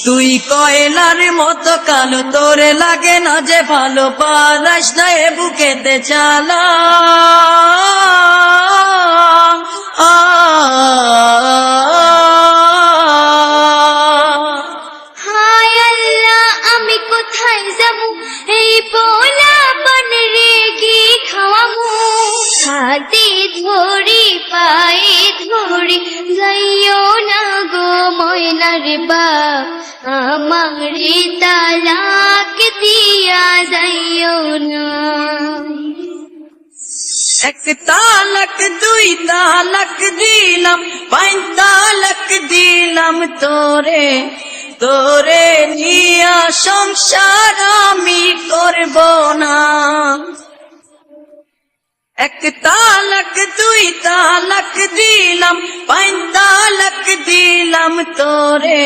তুই কয়লার মতো কালো, তোরে লাগে না যে ভালো, পারাস না এ বুকেতে চালা। হায় আল্লাহ, আমি কোথায় যাবো? এই পোলা বন রেগে খাওয়ামু। হাতে ধরি পায়ে ধরি যাইও না গো ময়নার বাপ, আমারে তালাক দিয়া যাইও না। এক তালাক দুই তালাক দিলাম, পাঁচ তালাক দিলাম তোরে, তোরে নিয়া সংসার আমি করব না। এক তালাক দুই তালাক দিলাম, পাঁচ তালাক দিলাম তোরে।